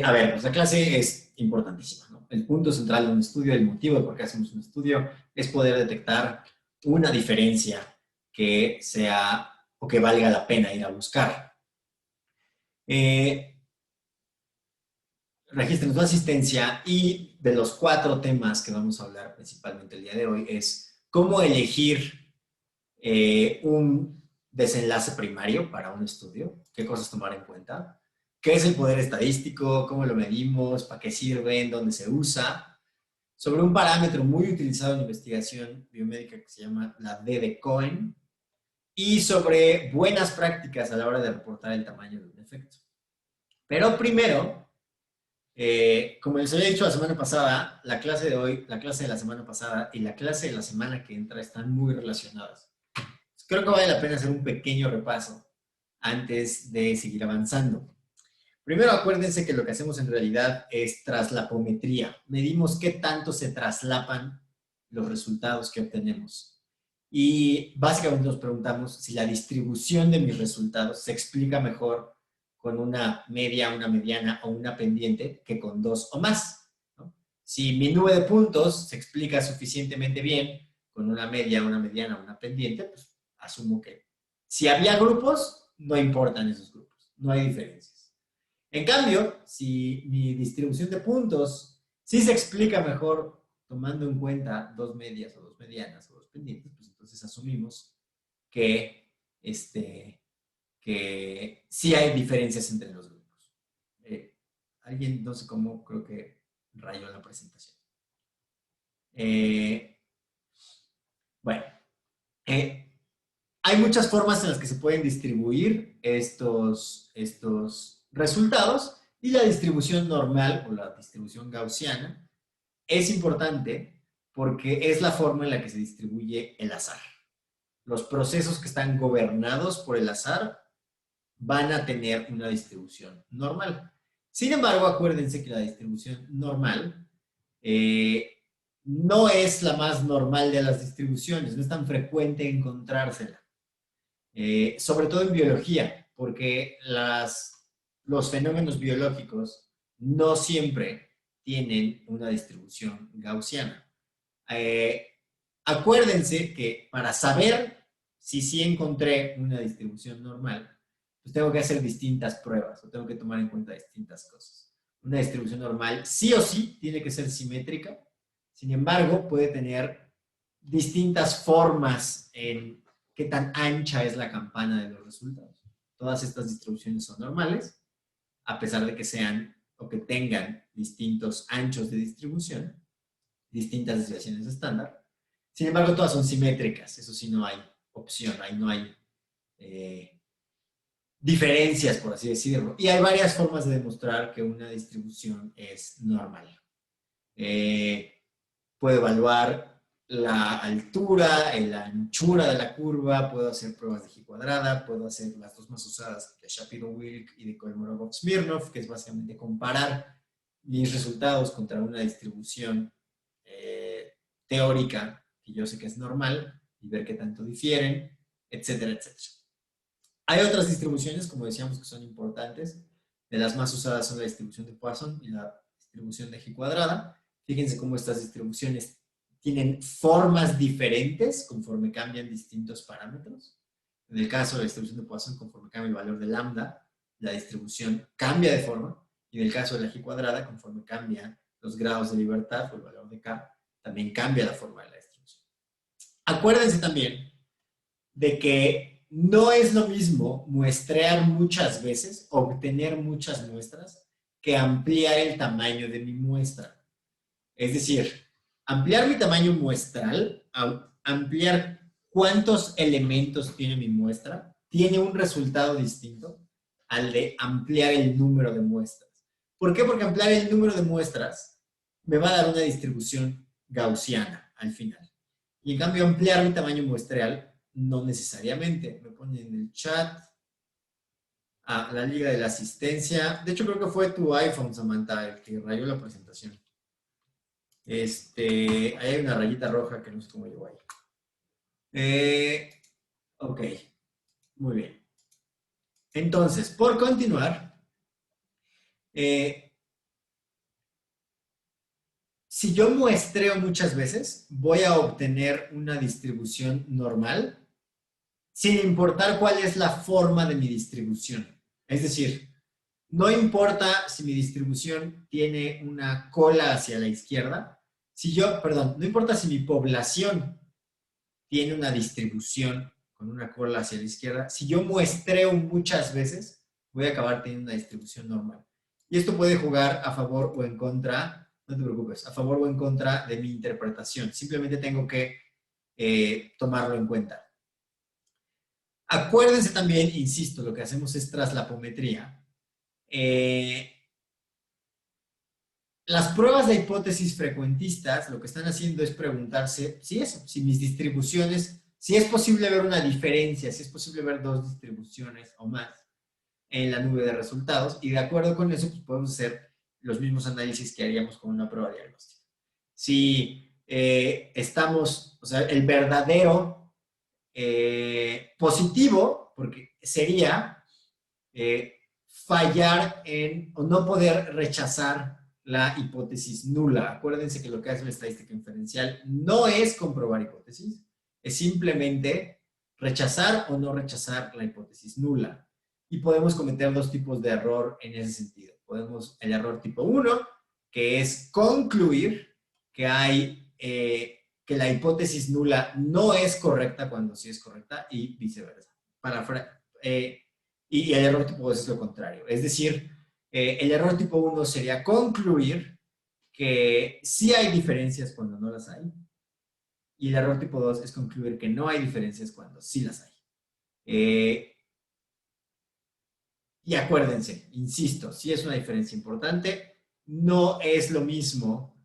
A ver, pues la clase es importantísima, ¿no? El punto central de un estudio, el motivo de por qué hacemos un estudio, es poder detectar una diferencia que sea o que valga la pena ir a buscar. Registren su asistencia y de los 4 temas que vamos a hablar principalmente el día de hoy es cómo elegir un desenlace primario para un estudio, qué cosas tomar en cuenta, qué es el poder estadístico, cómo lo medimos, para qué sirve, dónde se usa, sobre un parámetro muy utilizado en investigación biomédica que se llama la D de Cohen, y sobre buenas prácticas a la hora de reportar el tamaño de un efecto. Pero primero, como les había dicho la semana pasada, la clase de hoy, la clase de la semana pasada y la clase de la semana que entra están muy relacionadas. Creo que vale la pena hacer un pequeño repaso antes de seguir avanzando. Primero, acuérdense que lo que hacemos en realidad es traslapometría. Medimos qué tanto se traslapan los resultados que obtenemos. Y básicamente nos preguntamos si la distribución de mis resultados se explica mejor con una media, una mediana o una pendiente que con 2 o más, ¿no? Si mi nube de puntos se explica suficientemente bien con una media, una mediana o una pendiente, pues asumo que si había grupos, no importan esos grupos, no hay diferencias. En cambio, si mi distribución de puntos sí se explica mejor tomando en cuenta 2 medias o 2 medianas o 2 pendientes, pues entonces asumimos que, que sí hay diferencias entre los grupos. Alguien, no sé cómo, creo que rayó la presentación. Eh, bueno, eh, hay muchas formas en las que se pueden distribuir estos resultados y la distribución normal o la distribución gaussiana es importante porque es la forma en la que se distribuye el azar. Los procesos que están gobernados por el azar van a tener una distribución normal. Sin embargo, acuérdense que la distribución normal no es la más normal de las distribuciones, no es tan frecuente encontrársela. Sobre todo en biología, porque los fenómenos biológicos no siempre tienen una distribución gaussiana. Eh, Acuérdense que para saber si sí encontré una distribución normal, pues tengo que hacer distintas pruebas o tengo que tomar en cuenta distintas cosas. Una distribución normal sí o sí tiene que ser simétrica, sin embargo puede tener distintas formas en qué tan ancha es la campana de los resultados. Todas estas distribuciones son normales, a pesar de que sean o que tengan distintos anchos de distribución, distintas desviaciones estándar. Sin embargo, todas son simétricas, eso sí no hay opción, ahí no hay diferencias, por así decirlo. Y hay varias formas de demostrar que una distribución es normal. Puedo evaluar la altura, la anchura de la curva, puedo hacer pruebas de G cuadrada, puedo hacer las dos más usadas de Shapiro-Wilk y de Kolmogorov-Smirnov, que es básicamente comparar mis resultados contra una distribución teórica que yo sé que es normal y ver qué tanto difieren, etcétera, etcétera. Hay otras distribuciones, como decíamos, que son importantes. De las más usadas son la distribución de Poisson y la distribución de G cuadrada. Fíjense cómo estas distribuciones tienen formas diferentes conforme cambian distintos parámetros. En el caso de la distribución de Poisson, conforme cambia el valor de lambda, la distribución cambia de forma. Y en el caso de la G cuadrada, conforme cambian los grados de libertad o el valor de K, también cambia la forma de la distribución. Acuérdense también de que no es lo mismo muestrear muchas veces, obtener muchas muestras, que ampliar el tamaño de mi muestra. Es decir, ampliar mi tamaño muestral, ampliar cuántos elementos tiene mi muestra, tiene un resultado distinto al de ampliar el número de muestras. ¿Por qué? Porque ampliar el número de muestras me va a dar una distribución gaussiana al final. Y en cambio, ampliar mi tamaño muestral, no necesariamente. Me ponen en el chat la liga de la asistencia. De hecho, creo que fue tu iPhone, Samantha, el que rayó la presentación. Ahí hay una rayita roja que no sé cómo llegó ahí. Ok, muy bien. Entonces, por continuar, si yo muestreo muchas veces, voy a obtener una distribución normal, sin importar cuál es la forma de mi distribución. Es decir, no importa si mi distribución tiene una cola hacia la izquierda, perdón, no importa si mi población tiene una distribución con una cola hacia la izquierda, si yo muestreo muchas veces, voy a acabar teniendo una distribución normal. Y esto puede jugar a favor o en contra, no te preocupes, a favor o en contra de mi interpretación. Simplemente tengo que tomarlo en cuenta. Acuérdense también, insisto, lo que hacemos es traslapometría. Las pruebas de hipótesis frecuentistas lo que están haciendo es preguntarse si mis distribuciones, si es posible ver una diferencia, si es posible ver dos distribuciones o más en la nube de resultados, y de acuerdo con eso pues podemos hacer los mismos análisis que haríamos con una prueba diagnóstica. Si o sea, el verdadero positivo, porque sería fallar o no poder rechazar la hipótesis nula. Acuérdense que lo que hace la estadística inferencial no es comprobar hipótesis, es simplemente rechazar o no rechazar la hipótesis nula. Y podemos cometer dos tipos de error en ese sentido. El error tipo 1, que es concluir que la hipótesis nula no es correcta cuando sí es correcta, y viceversa. Y el error tipo 2 es lo contrario. Es decir, el error tipo 1 sería concluir que sí hay diferencias cuando no las hay. Y el error tipo 2 es concluir que no hay diferencias cuando sí las hay. Y acuérdense, insisto, sí es una diferencia importante. No es lo mismo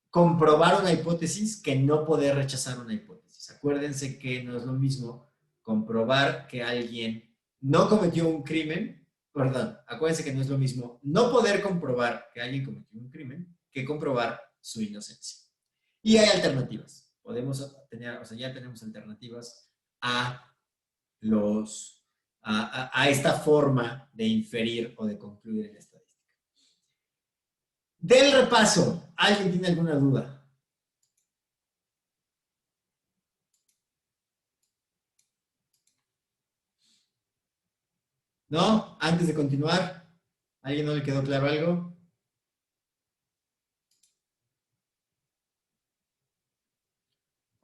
comprobar una hipótesis que no poder rechazar una hipótesis. Acuérdense que no es lo mismo comprobar que alguien no cometió un crimen, perdón, acuérdense que no es lo mismo no poder comprobar que alguien cometió un crimen que comprobar su inocencia. Y hay alternativas. Podemos tener, o sea, ya tenemos alternativas a a esta forma de inferir o de concluir en la estadística. Del repaso, ¿alguien tiene alguna duda? ¿No? Antes de continuar, ¿a alguien no le quedó claro algo?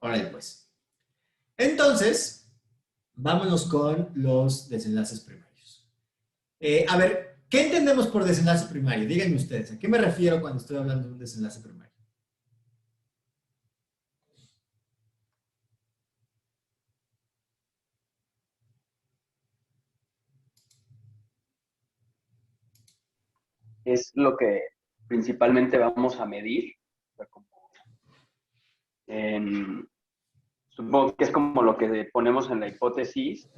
Órale, pues. Entonces, vámonos con los desenlaces primarios. A ver, ¿qué entendemos por desenlace primario? Díganme ustedes, ¿a qué me refiero cuando estoy hablando de un desenlace primario? Es lo que principalmente vamos a medir. O sea, supongo que es como lo que ponemos en la hipótesis,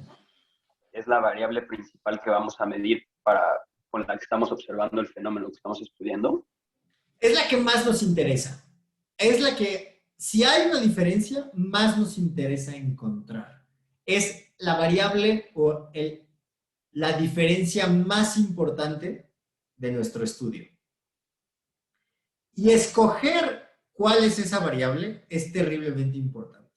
es la variable principal que vamos a medir con la que estamos observando el fenómeno que estamos estudiando. Es la que más nos interesa. Es la que, si hay una diferencia, más nos interesa encontrar. Es la variable o la diferencia más importante de nuestro estudio. Y escoger cuál es esa variable es terriblemente importante.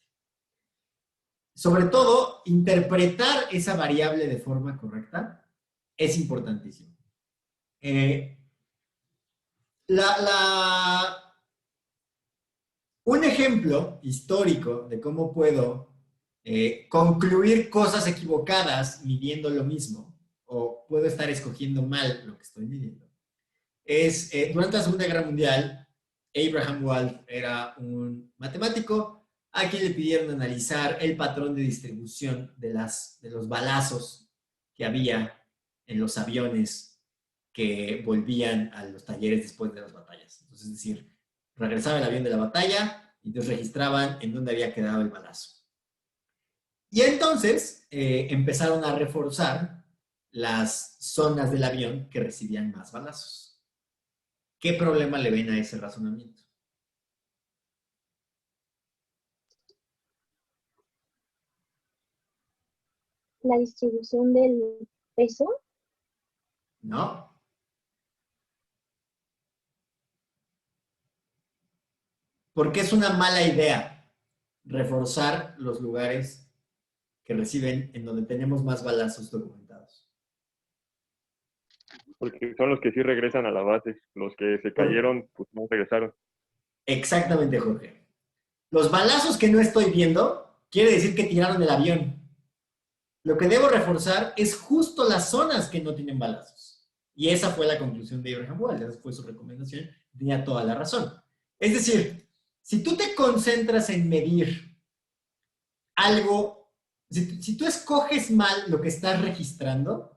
Sobre todo, interpretar esa variable de forma correcta es importantísimo. Eh, un ejemplo histórico de cómo puedo concluir cosas equivocadas midiendo lo mismo, o puedo estar escogiendo mal lo que estoy midiendo, es durante la Segunda Guerra Mundial, Abraham Wald era un matemático a quien le pidieron analizar el patrón de distribución de los balazos que había en los aviones que volvían a los talleres después de las batallas. Entonces, es decir, regresaba el avión de la batalla y entonces registraban en dónde había quedado el balazo. Y entonces empezaron a reforzar las zonas del avión que recibían más balazos. ¿Qué problema le ven a ese razonamiento? La distribución del peso. ¿No? porque es una mala idea reforzar los lugares que reciben en donde tenemos más balazos documentados. Porque son los que sí regresan a la base. Los que se cayeron, pues no regresaron. Exactamente, Jorge. Los balazos que no estoy viendo quiere decir que tiraron el avión. Lo que debo reforzar es justo las zonas que no tienen balazos. Y esa fue la conclusión de Abraham Walden, esa fue su recomendación, tenía toda la razón. Es decir, si tú te concentras en medir algo, si tú escoges mal lo que estás registrando,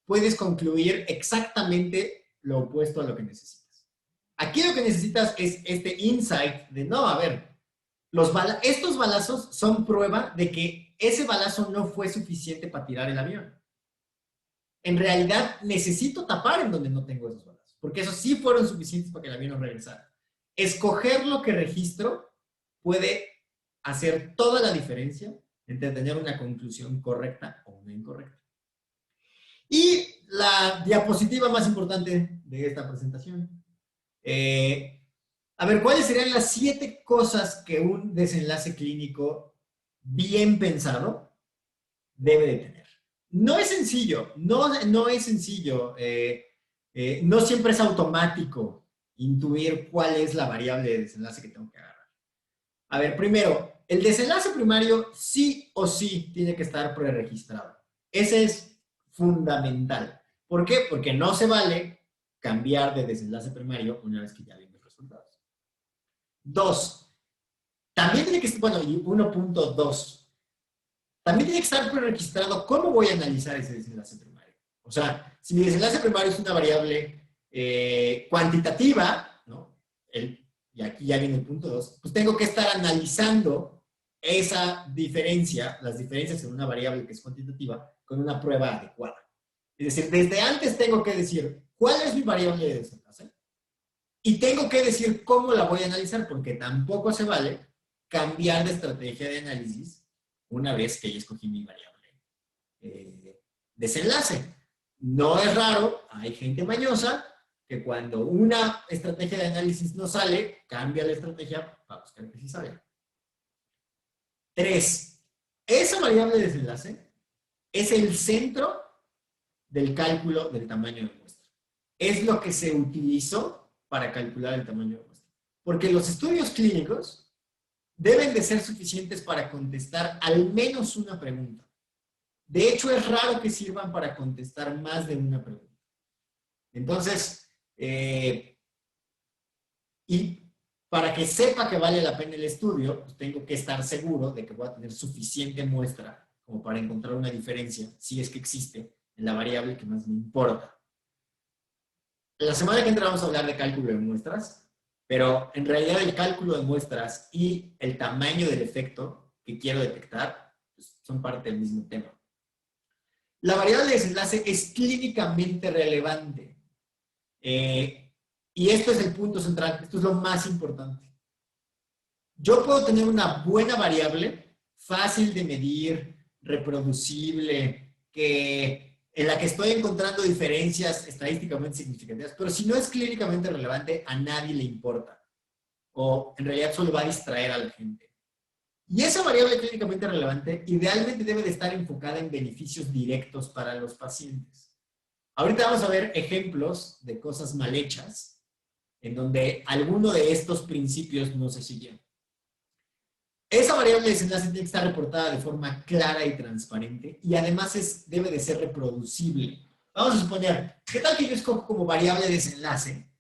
puedes concluir exactamente lo opuesto a lo que necesitas. Aquí lo que necesitas es este insight de, no, a ver, estos balazos son prueba de que ese balazo no fue suficiente para tirar el avión. En realidad, necesito tapar en donde no tengo esos balazos, porque esos sí fueron suficientes para que el avión no regresara. Escoger lo que registro puede hacer toda la diferencia entre tener una conclusión correcta o una incorrecta. Y la diapositiva más importante de esta presentación. A ver, ¿cuáles serían las 7 cosas que un desenlace clínico bien pensado debe de tener? No es sencillo, no es sencillo. No siempre es automático intuir cuál es la variable de desenlace que tengo que agarrar. A ver, primero, el desenlace primario sí o sí tiene que estar preregistrado. Ese es fundamental. ¿Por qué? Porque no se vale cambiar de desenlace primario una vez que ya vi los resultados. 2. También tiene que estar, bueno, y 1.2. También tiene que estar preregistrado cómo voy a analizar ese desenlace primario. O sea, si mi desenlace primario es una variable cuantitativa, ¿no? Y aquí ya viene el punto 2, pues tengo que estar analizando esa diferencia, las diferencias en una variable que es cuantitativa, con una prueba adecuada. Es decir, desde antes tengo que decir cuál es mi variable de desenlace y tengo que decir cómo la voy a analizar, porque tampoco se vale cambiar de estrategia de análisis una vez que ya escogí mi variable desenlace. No es raro, hay gente mañosa que cuando una estrategia de análisis no sale, cambia la estrategia para buscar que sí salga. 3. Esa variable de desenlace es el centro del cálculo del tamaño de muestra. Es lo que se utilizó para calcular el tamaño de muestra. Porque los estudios clínicos deben de ser suficientes para contestar al menos una pregunta. De hecho, es raro que sirvan para contestar más de una pregunta. Entonces, y para que sepa que vale la pena el estudio, pues tengo que estar seguro de que voy a tener suficiente muestra como para encontrar una diferencia, si es que existe, en la variable que más me importa. La semana que entra vamos a hablar de cálculo de muestras, pero en realidad el cálculo de muestras y el tamaño del efecto que quiero detectar pues, son parte del mismo tema. La variable de desenlace es clínicamente relevante. Y esto es el punto central, esto es lo más importante. Yo puedo tener una buena variable, fácil de medir, reproducible, en la que estoy encontrando diferencias estadísticamente significativas, pero si no es clínicamente relevante, a nadie le importa. O en realidad solo va a distraer a la gente. Y esa variable clínicamente relevante idealmente debe de estar enfocada en beneficios directos para los pacientes. Ahorita vamos a ver ejemplos de cosas mal hechas en donde alguno de estos principios no se siguió. Esa variable de desenlace tiene que estar reportada de forma clara y transparente y además debe de ser reproducible. Vamos a suponer, ¿qué tal que yo escojo como variable de desenlace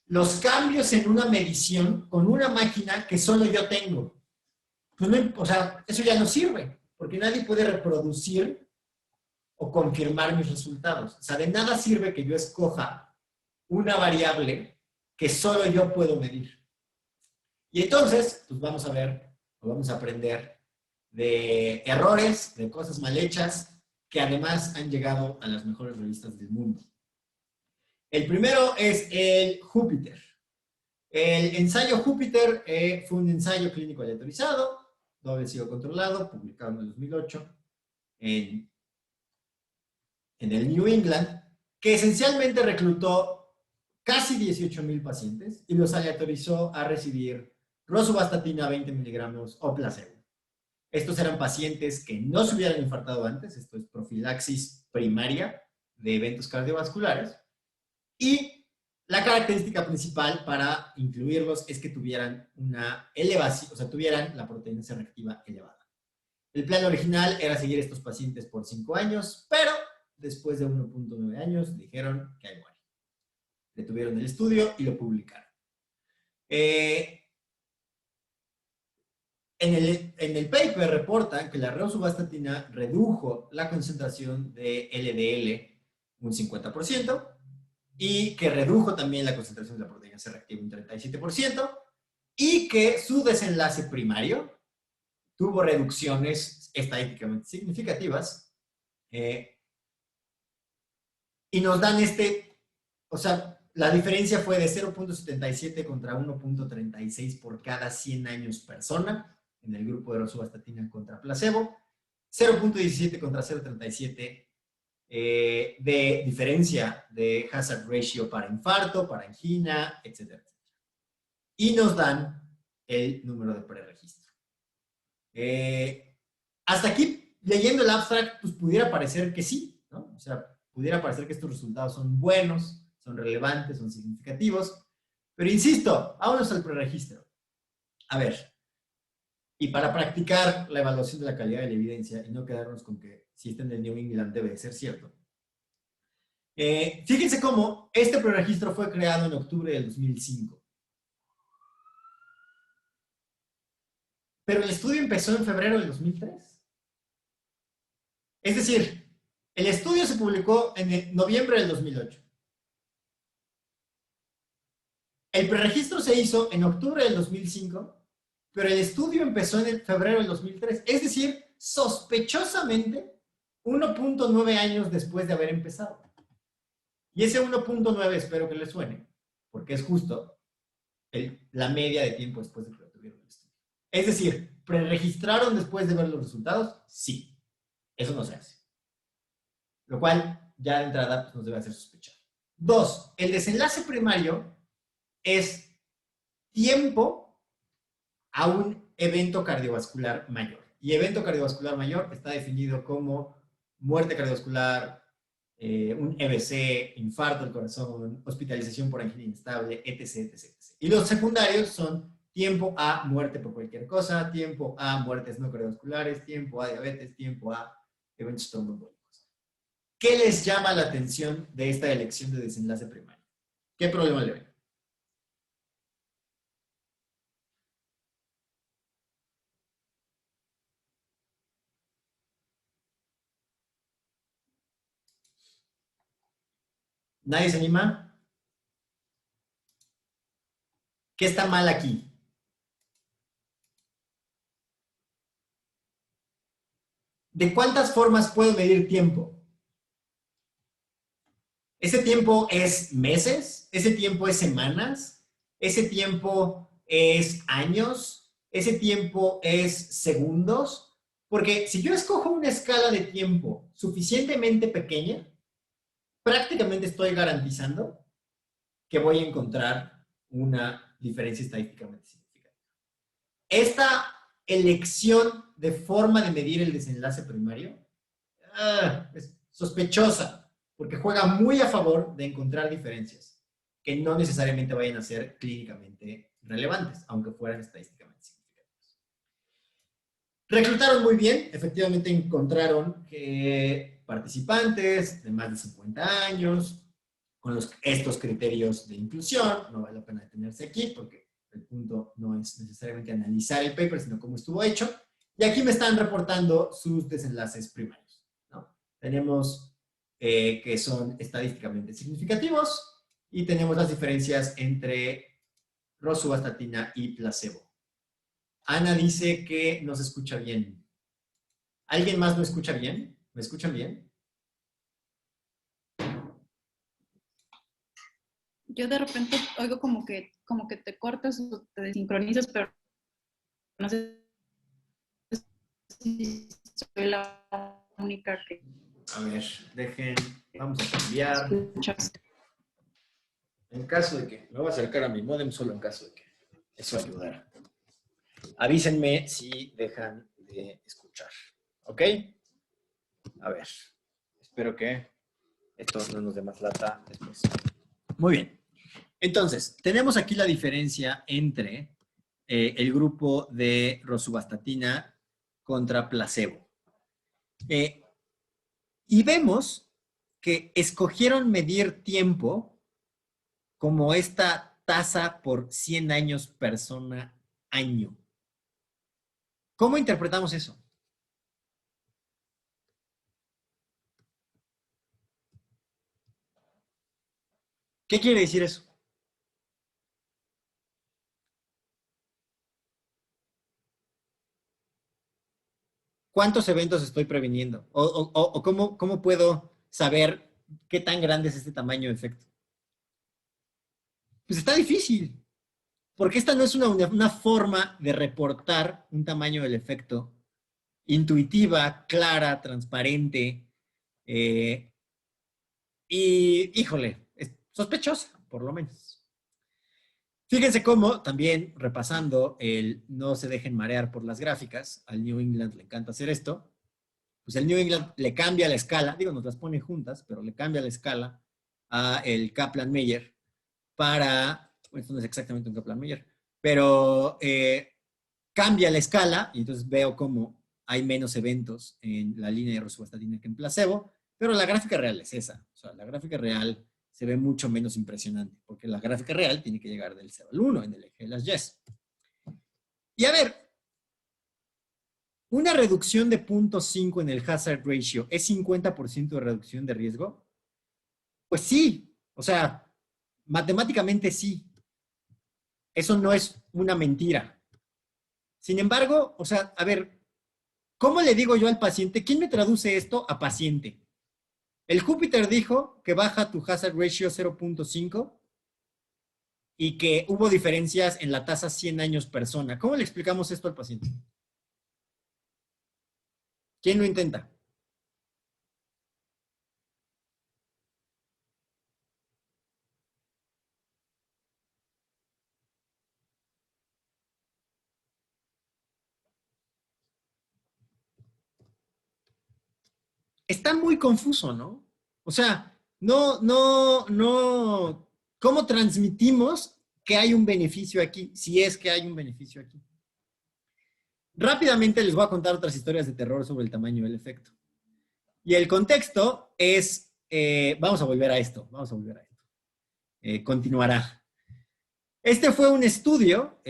los cambios en una medición con una máquina que solo yo tengo? Pues no, o sea, eso ya no sirve, porque nadie puede reproducir o confirmar mis resultados. O sea, de nada sirve que yo escoja una variable que solo yo puedo medir. Y entonces, pues vamos a ver, o vamos a aprender de errores, de cosas mal hechas, que además han llegado a las mejores revistas del mundo. El primero es el Júpiter. El ensayo Júpiter fue un ensayo clínico aleatorizado, doble ciego controlado, publicado en el 2008 en el New England, que esencialmente reclutó casi 18,000 pacientes y los aleatorizó a recibir rosuvastatina 20 miligramos o placebo. Estos eran pacientes que no se hubieran infartado antes, esto es profilaxis primaria de eventos cardiovasculares, y la característica principal para incluirlos es que tuvieran una elevación, o sea, tuvieran la proteína C reactiva elevada. El plan original era seguir a estos pacientes por 5 años, pero después de 1.9 años dijeron que hay muere. Detuvieron el estudio y lo publicaron. En el paper reportan que la rosuvastatina redujo la concentración de LDL un 50% y que redujo también la concentración de la proteína C reactiva un 37% y que su desenlace primario tuvo reducciones estadísticamente significativas y nos dan o sea, la diferencia fue de 0.77 contra 1.36 por cada 100 años persona en el grupo de rosuvastatina contra placebo, 0.17 contra 0.37 de diferencia de hazard ratio para infarto, para angina, etcétera, etcétera. Y nos dan el número de preregistro. Hasta aquí, leyendo el abstract, pues pudiera parecer que sí, ¿no? O sea, pudiera parecer que estos resultados son buenos, son relevantes, son significativos, pero insisto, vámonos al preregistro. A ver, y para practicar la evaluación de la calidad de la evidencia y no quedarnos con que si está en el New England debe de ser cierto. Fíjense cómo este preregistro fue creado en octubre del 2005. Pero el estudio empezó en febrero del 2003. Es decir, el estudio se publicó en noviembre del 2008. El preregistro se hizo en octubre del 2005, pero el estudio empezó en febrero del 2003. Es decir, sospechosamente 1.9 años después de haber empezado. Y ese 1.9 espero que les suene, porque es justo la media de tiempo después de que lo tuvieron el estudio. Es decir, ¿preregistraron después de ver los resultados? Sí. Eso no se hace. Lo cual, ya de entrada, pues, nos debe hacer sospechar. 2. El desenlace primario es tiempo a un evento cardiovascular mayor. Y evento cardiovascular mayor está definido como muerte cardiovascular, un EBC, infarto del corazón, hospitalización por angina inestable, etc, etc, etc. Y los secundarios son tiempo a muerte por cualquier cosa, tiempo a muertes no cardiovasculares, tiempo a diabetes, tiempo a eventos tromboembólicos. ¿Qué les llama la atención de esta elección de desenlace primario? ¿Qué problema le ven? ¿Nadie se anima? ¿Qué está mal aquí? ¿De cuántas formas puedo medir tiempo? ¿Ese tiempo es meses? ¿Ese tiempo es semanas? ¿Ese tiempo es años? ¿Ese tiempo es segundos? Porque si yo escojo una escala de tiempo suficientemente pequeña, prácticamente estoy garantizando que voy a encontrar una diferencia estadísticamente significativa. Esta elección de forma de medir el desenlace primario es sospechosa, porque juega muy a favor de encontrar diferencias que no necesariamente vayan a ser clínicamente relevantes, aunque fueran estadísticamente significativas. Reclutaron muy bien, efectivamente encontraron que participantes de más de 50 años, con estos criterios de inclusión, no vale la pena detenerse aquí porque el punto no es necesariamente analizar el paper, sino cómo estuvo hecho. Y aquí me están reportando sus desenlaces primarios, ¿no? Tenemos que son estadísticamente significativos y tenemos las diferencias entre rosuvastatina y placebo. Ana dice que no se escucha bien. ¿Alguien más no escucha bien? ¿Me escuchan bien? Yo de repente oigo como que te cortas o te desincronizas, pero no sé si soy la única que A ver, vamos a cambiar. escuchas. En caso de que, me voy a acercar a mi modem solo en caso de que eso ayudara. Avísenme si dejan de escuchar. ¿Ok? A ver. Espero que esto no nos dé más lata después. Muy bien. Entonces, tenemos aquí la diferencia entre el grupo de rosuvastatina contra placebo. Y vemos que escogieron medir tiempo como esta tasa por 100 años persona año. ¿Cómo interpretamos eso? ¿Qué quiere decir eso? ¿Cuántos eventos estoy previniendo? ¿O cómo puedo saber qué tan grande es este tamaño de efecto? Pues está difícil, porque esta no es una forma de reportar un tamaño del efecto intuitiva, clara, transparente, y, híjole, es sospechosa, por lo menos. Fíjense cómo, también repasando el no se dejen marear por las gráficas, al New England le encanta hacer esto, pues el New England le cambia la escala, digo, nos las pone juntas, pero le cambia la escala a el Kaplan-Meier para, bueno, esto no es exactamente un Kaplan-Meier, pero cambia la escala y entonces veo cómo hay menos eventos en la línea de rosuvastatina que en placebo, pero la gráfica real es esa. O sea, la gráfica real se ve mucho menos impresionante, porque la gráfica real tiene que llegar del 0 al 1 en el eje de las Y's. Y a ver, ¿una reducción de 0.5 en el hazard ratio es 50% de reducción de riesgo? Pues sí, o sea, matemáticamente sí. Eso no es una mentira. Sin embargo, o sea, a ver, ¿cómo le digo yo al paciente? ¿Quién me traduce esto a paciente? El Júpiter dijo que baja tu hazard ratio 0.5 y que hubo diferencias en la tasa 100 años persona. ¿Cómo le explicamos esto al paciente? ¿Quién lo intenta? Está muy confuso, ¿no? O sea, no. ¿Cómo transmitimos que hay un beneficio aquí? Si es que hay un beneficio aquí. Rápidamente les voy a contar otras historias de terror sobre el tamaño del efecto. Y el contexto es, vamos a volver a esto, continuará. Este fue un estudio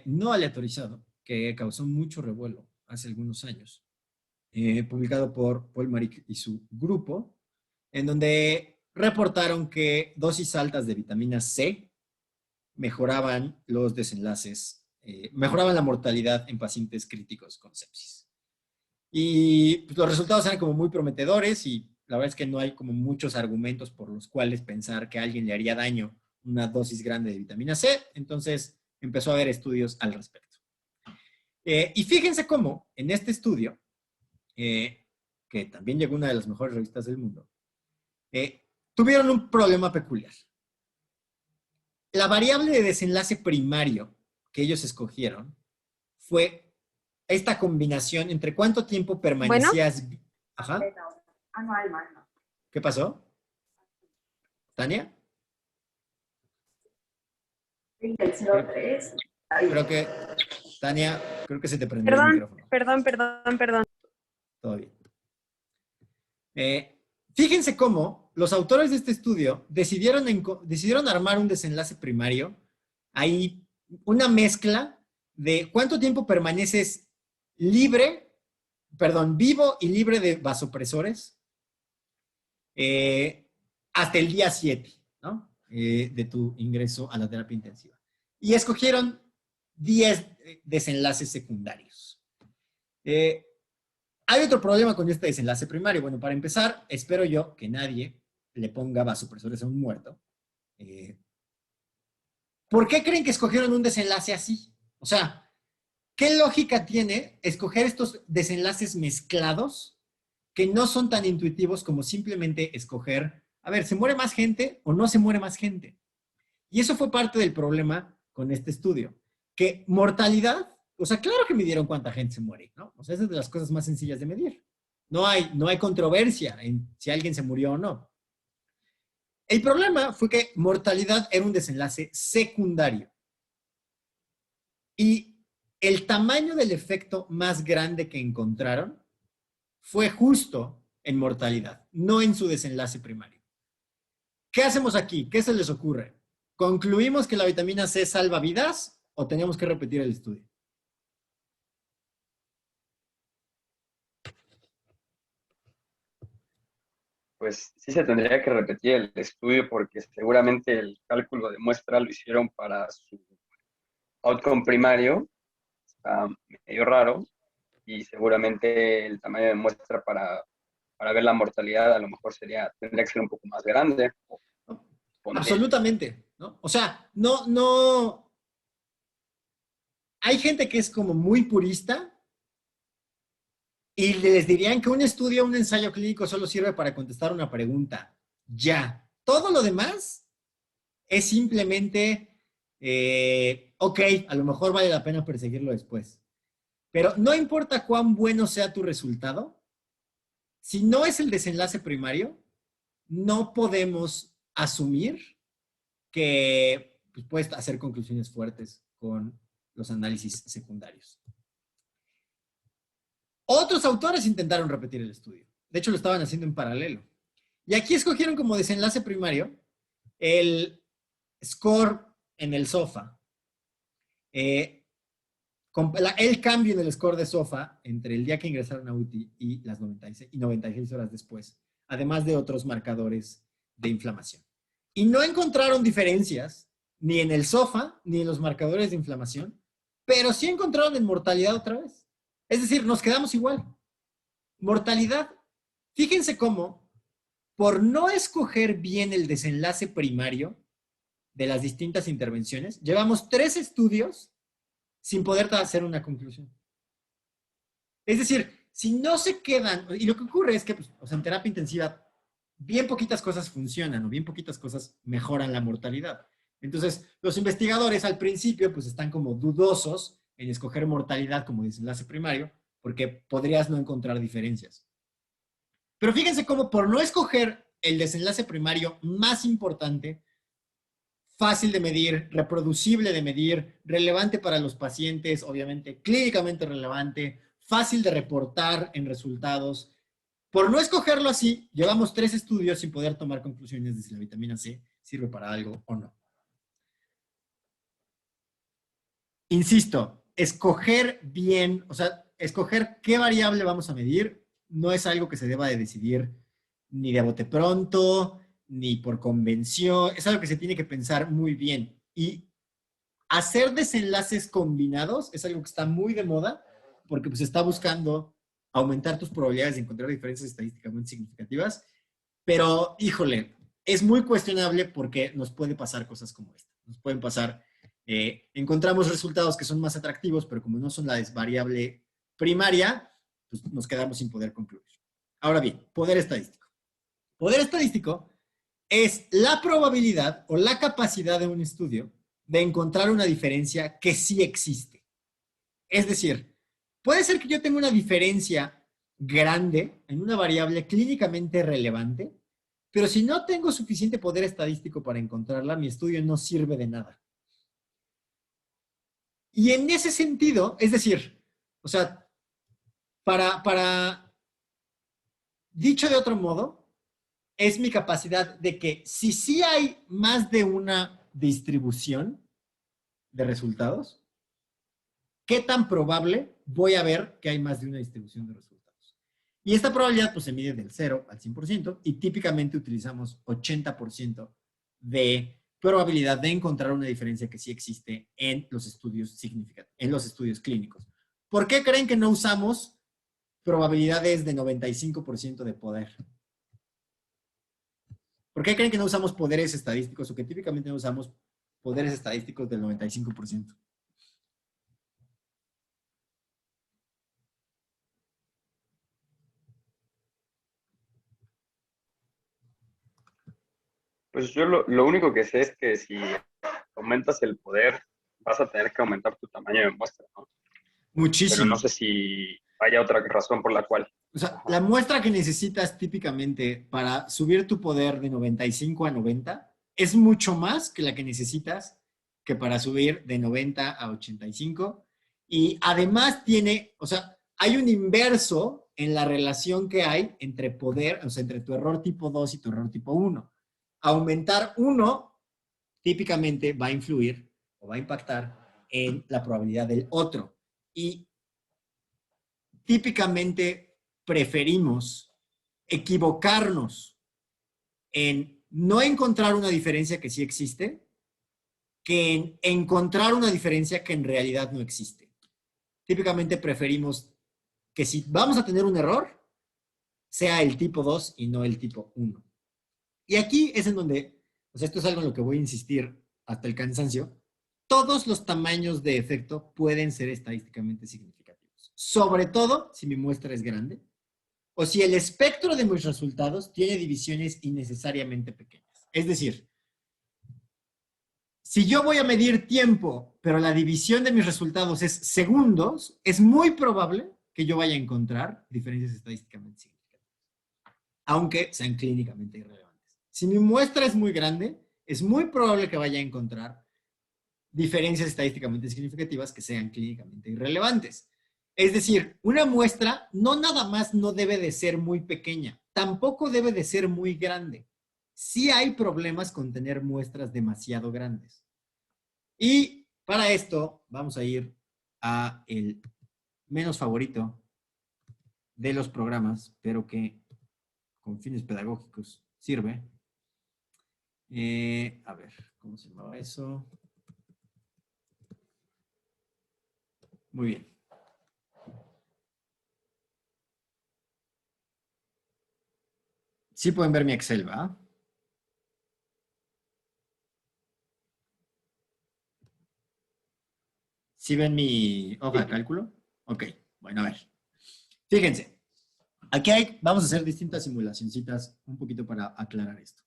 no aleatorizado que causó mucho revuelo hace algunos años, publicado por Paul Marik y su grupo, en donde reportaron que dosis altas de vitamina C mejoraban los desenlaces, mejoraban la mortalidad en pacientes críticos con sepsis. Y pues, los resultados eran como muy prometedores y la verdad es que no hay como muchos argumentos por los cuales pensar que a alguien le haría daño una dosis grande de vitamina C, entonces empezó a haber estudios al respecto. Y fíjense cómo en este estudio, que también llegó a una de las mejores revistas del mundo, tuvieron un problema peculiar. La variable de desenlace primario que ellos escogieron fue esta combinación entre cuánto tiempo permanecías... ¿Bueno? Ajá. ¿Qué pasó? ¿Tania? Creo que, Tania, creo que se te prendió el micrófono. Perdón. Todo bien. Fíjense cómo los autores de este estudio decidieron armar un desenlace primario, hay una mezcla de cuánto tiempo permaneces vivo y libre de vasopresores hasta el día 7, ¿no? De tu ingreso a la terapia intensiva. Y escogieron 10 desenlaces secundarios. Hay otro problema con este desenlace primario. Bueno, para empezar, espero yo que nadie le ponga vasopresores a un muerto. ¿Por qué creen que escogieron un desenlace así? O sea, ¿qué lógica tiene escoger estos desenlaces mezclados que no son tan intuitivos como simplemente escoger, a ver, ¿se muere más gente o no se muere más gente? Y eso fue parte del problema con este estudio, que mortalidad, O sea, claro que midieron cuánta gente se muere, ¿no? O sea, esa es de las cosas más sencillas de medir. No hay controversia en si alguien se murió o no. El problema fue que mortalidad era un desenlace secundario. Y el tamaño del efecto más grande que encontraron fue justo en mortalidad, no en su desenlace primario. ¿Qué hacemos aquí? ¿Qué se les ocurre? ¿Concluimos que la vitamina C salva vidas o teníamos que repetir el estudio? Pues sí se tendría que repetir el estudio porque seguramente el cálculo de muestra lo hicieron para su outcome primario, está medio raro, y seguramente el tamaño de muestra para ver la mortalidad a lo mejor tendría que ser un poco más grande. Absolutamente, ¿no? O sea, no. Hay gente que es como muy purista y les dirían que un estudio, un ensayo clínico solo sirve para contestar una pregunta. Ya. Todo lo demás es simplemente, ok, a lo mejor vale la pena perseguirlo después. Pero no importa cuán bueno sea tu resultado, si no es el desenlace primario, no podemos asumir que pues, puedes hacer conclusiones fuertes con los análisis secundarios. Otros autores intentaron repetir el estudio. De hecho, lo estaban haciendo en paralelo. Y aquí escogieron como desenlace primario el score en el SOFA. El cambio en el score de SOFA entre el día que ingresaron a UTI y las 96 horas después, además de otros marcadores de inflamación. Y no encontraron diferencias ni en el SOFA ni en los marcadores de inflamación, pero sí encontraron en mortalidad otra vez. Es decir, nos quedamos igual. Mortalidad. Fíjense cómo, por no escoger bien el desenlace primario de las distintas intervenciones, llevamos 3 estudios sin poder hacer una conclusión. Es decir, si no se quedan, y lo que ocurre es que pues, o sea, en terapia intensiva bien poquitas cosas funcionan o bien poquitas cosas mejoran la mortalidad. Entonces, los investigadores al principio pues están como dudosos en escoger mortalidad como desenlace primario, porque podrías no encontrar diferencias. Pero fíjense cómo por no escoger el desenlace primario más importante, fácil de medir, reproducible de medir, relevante para los pacientes, obviamente clínicamente relevante, fácil de reportar en resultados. Por no escogerlo así, llevamos 3 estudios sin poder tomar conclusiones de si la vitamina C sirve para algo o no. Insisto, escoger bien, o sea, escoger qué variable vamos a medir no es algo que se deba de decidir ni de bote pronto, ni por convención, es algo que se tiene que pensar muy bien. Y hacer desenlaces combinados es algo que está muy de moda porque pues está buscando aumentar tus probabilidades de encontrar diferencias estadísticamente significativas, pero híjole, es muy cuestionable porque nos puede pasar cosas como esta. Nos pueden pasar, encontramos resultados que son más atractivos, pero como no son la variable primaria, pues nos quedamos sin poder concluir. Ahora bien, poder estadístico. Poder estadístico es la probabilidad o la capacidad de un estudio de encontrar una diferencia que sí existe. Es decir, puede ser que yo tenga una diferencia grande en una variable clínicamente relevante, pero si no tengo suficiente poder estadístico para encontrarla, mi estudio no sirve de nada. Y en ese sentido, es decir, o sea, dicho de otro modo, es mi capacidad de que si sí hay más de una distribución de resultados, ¿qué tan probable voy a ver que hay más de una distribución de resultados? Y esta probabilidad pues, se mide del 0 al 100% y típicamente utilizamos 80% de probabilidad de encontrar una diferencia que sí existe en los estudios significativos, en los estudios clínicos. ¿Por qué creen que no usamos probabilidades de 95% de poder? ¿Por qué creen que no usamos poderes estadísticos o que típicamente no usamos poderes estadísticos del 95%? Pues yo lo único que sé es que si aumentas el poder, vas a tener que aumentar tu tamaño de muestra, ¿no? pero no Muchísimo. sé si haya otra razón por la cual. O sea, la muestra que necesitas típicamente para subir tu poder de 95 a 90 es mucho más que la que necesitas que para subir de 90 a 85. Y además tiene, o sea, hay un inverso en la relación que hay entre poder, o sea, entre tu error tipo 2 y tu error tipo 1. Aumentar uno típicamente va a influir o va a impactar en la probabilidad del otro. Y típicamente preferimos equivocarnos en no encontrar una diferencia que sí existe que en encontrar una diferencia que en realidad no existe. Típicamente preferimos que si vamos a tener un error, sea el tipo 2 y no el tipo 1. Y aquí es en donde, o sea, esto es algo en lo que voy a insistir hasta el cansancio, todos los tamaños de efecto pueden ser estadísticamente significativos. Sobre todo si mi muestra es grande o si el espectro de mis resultados tiene divisiones innecesariamente pequeñas. Es decir, si yo voy a medir tiempo, pero la división de mis resultados es segundos, es muy probable que yo vaya a encontrar diferencias estadísticamente significativas, aunque sean clínicamente irrelevantes. Si mi muestra es muy grande, es muy probable que vaya a encontrar diferencias estadísticamente significativas que sean clínicamente irrelevantes. Es decir, una muestra no nada más no debe de ser muy pequeña, tampoco debe de ser muy grande. Sí hay problemas con tener muestras demasiado grandes. Y para esto vamos a ir a el menos favorito de los programas, pero que con fines pedagógicos sirve. A ver, ¿cómo se llamaba eso? Muy bien. Sí pueden ver mi Excel, ¿va? ¿Sí ven mi hoja de cálculo? Ok, bueno, a ver. Fíjense, aquí vamos a hacer distintas simulacioncitas un poquito para aclarar esto.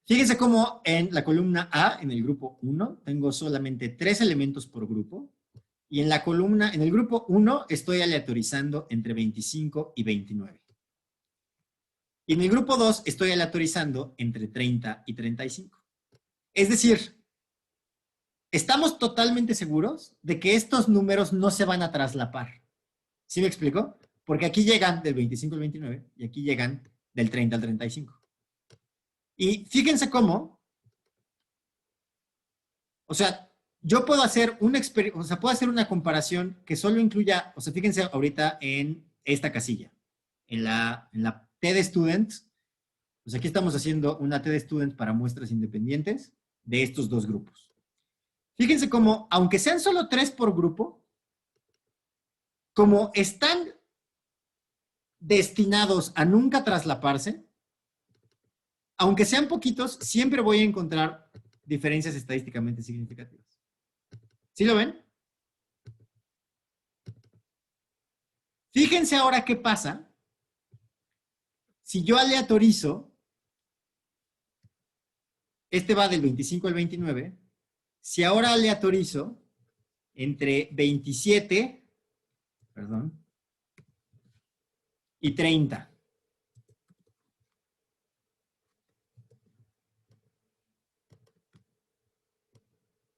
Fíjense cómo en la columna A, en el grupo 1, tengo solamente 3 elementos por grupo. Y en la columna, en el grupo 1, estoy aleatorizando entre 25 y 29. Y en el grupo 2, estoy aleatorizando entre 30 y 35. Es decir, estamos totalmente seguros de que estos números no se van a traslapar. ¿Sí me explico? Porque aquí llegan del 25 al 29 y aquí llegan del 30 al 35. Y fíjense cómo, o sea, yo puedo hacer puedo hacer una comparación que solo incluya, o sea, fíjense ahorita en esta casilla, en la T de Students, pues aquí estamos haciendo una T de Students para muestras independientes de estos dos grupos. Fíjense cómo, aunque sean solo 3 por grupo, como están destinados a nunca traslaparse, aunque sean poquitos, siempre voy a encontrar diferencias estadísticamente significativas. ¿Sí lo ven? Fíjense ahora qué pasa si yo aleatorizo, este va del 25 al 29, si ahora aleatorizo entre 27, perdón, y 30.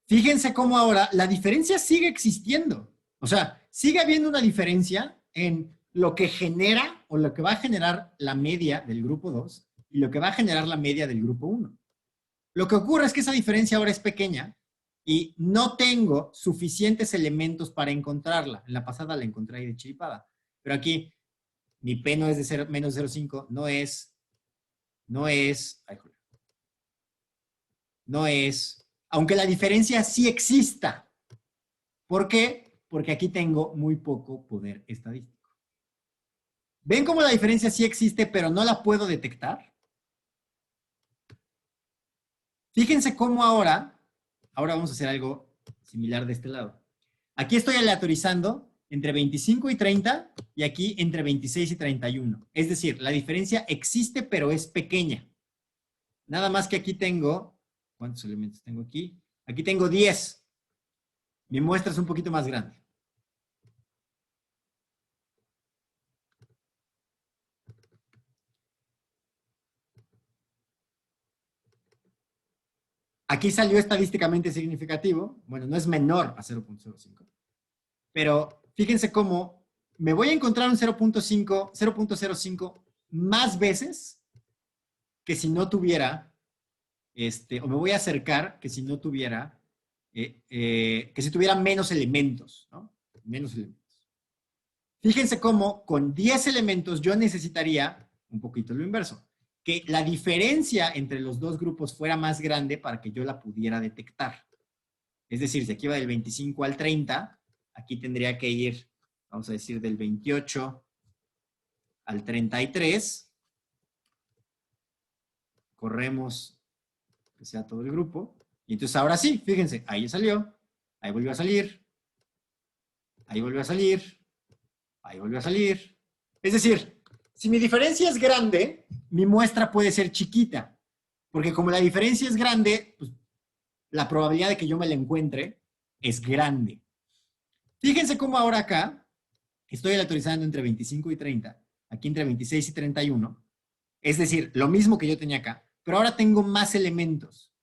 Fíjense cómo ahora la diferencia sigue existiendo. O sea, sigue habiendo una diferencia en lo que genera o lo que va a generar la media del grupo 2 y lo que va a generar la media del grupo 1. Lo que ocurre es que esa diferencia ahora es pequeña y no tengo suficientes elementos para encontrarla. En la pasada la encontré ahí de chiripada. Pero aquí mi P no es de menos 0,5, no es, aunque la diferencia sí exista. ¿Por qué? Porque aquí tengo muy poco poder estadístico. ¿Ven cómo la diferencia sí existe, pero no la puedo detectar? Fíjense cómo ahora vamos a hacer algo similar de este lado. Aquí estoy aleatorizando entre 25 y 30 y aquí entre 26 y 31. Es decir, la diferencia existe, pero es pequeña. Nada más que aquí tengo, ¿cuántos elementos tengo aquí? Aquí tengo 10. Mi muestra es un poquito más grande. aquí salió estadísticamente significativo. Bueno, no es menor a 0.05. Pero fíjense cómo me voy a encontrar un 0.05 más veces que si no tuviera, o me voy a acercar que si no tuviera, que si tuviera menos elementos, ¿no? Menos elementos. Fíjense cómo con 10 elementos yo necesitaría un poquito lo inverso, que la diferencia entre los dos grupos fuera más grande para que yo la pudiera detectar. Es decir, si aquí va del 25 al 30, aquí tendría que ir, vamos a decir, del 28 al 33. Corremos que sea todo el grupo. Y entonces ahora sí, fíjense, ahí ya salió, ahí volvió a salir, ahí volvió a salir, ahí volvió a salir. Es decir, si mi diferencia es grande, mi muestra puede ser chiquita. Porque como la diferencia es grande, pues, la probabilidad de que yo me la encuentre es grande. Fíjense cómo ahora acá estoy aleatorizando entre 25 y 30, aquí entre 26 y 31. Es decir, lo mismo que yo tenía acá, pero ahora tengo más elementos.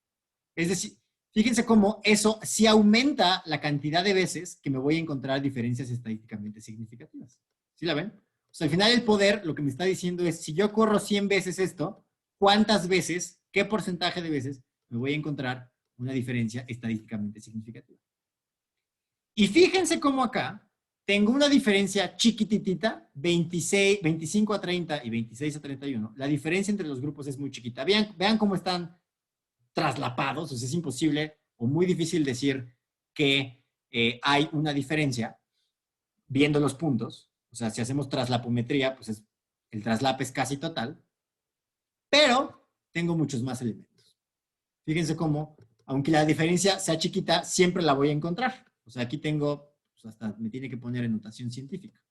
Es decir, fíjense cómo eso sí aumenta la cantidad de veces que me voy a encontrar diferencias estadísticamente significativas. ¿Sí la ven? O sea, al final el poder lo que me está diciendo es, si yo corro 100 veces esto, ¿cuántas veces, qué porcentaje de veces me voy a encontrar una diferencia estadísticamente significativa? Y fíjense cómo acá tengo una diferencia chiquititita, 25 a 30 y 26 a 31. La diferencia entre los grupos es muy chiquita. Vean cómo están traslapados, o sea, es imposible o muy difícil decir que hay una diferencia viendo los puntos. O sea, si hacemos traslapometría, pues el traslape es casi total, pero tengo muchos más elementos. Fíjense cómo, aunque la diferencia sea chiquita, siempre la voy a encontrar. O sea, aquí tengo, pues hasta me tiene que poner en notación científica,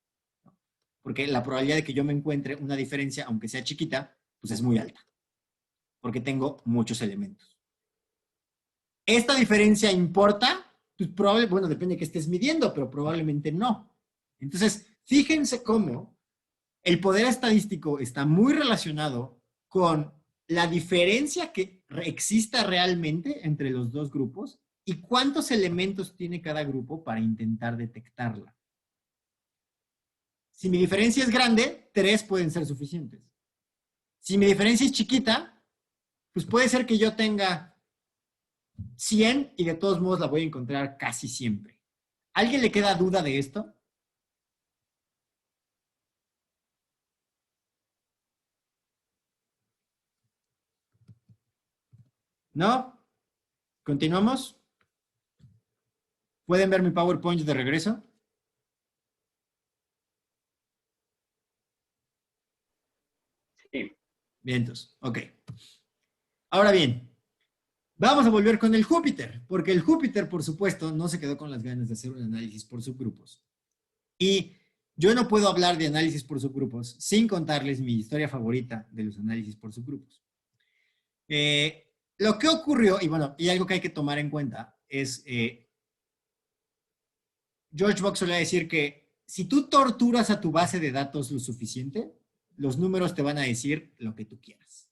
¿no? Porque la probabilidad de que yo me encuentre una diferencia, aunque sea chiquita, pues es muy alta, porque tengo muchos elementos. ¿Esta diferencia importa? Pues probablemente, bueno, depende de qué estés midiendo, pero probablemente no. Entonces, fíjense cómo el poder estadístico está muy relacionado con la diferencia que exista realmente entre los dos grupos y cuántos elementos tiene cada grupo para intentar detectarla. Si mi diferencia es grande, 3 pueden ser suficientes. Si mi diferencia es chiquita, pues puede ser que yo tenga 100 y de todos modos la voy a encontrar casi siempre. ¿A alguien le queda duda de esto? ¿No? ¿Continuamos? ¿Pueden ver mi PowerPoint de regreso? Sí. Bien, entonces, ok. Ahora bien, vamos a volver con el Júpiter, porque el Júpiter, por supuesto, no se quedó con las ganas de hacer un análisis por subgrupos. Y yo no puedo hablar de análisis por subgrupos sin contarles mi historia favorita de los análisis por subgrupos. Lo que ocurrió, y bueno, y algo que hay que tomar en cuenta, es George Box solía decir que si tú torturas a tu base de datos lo suficiente, los números te van a decir lo que tú quieras.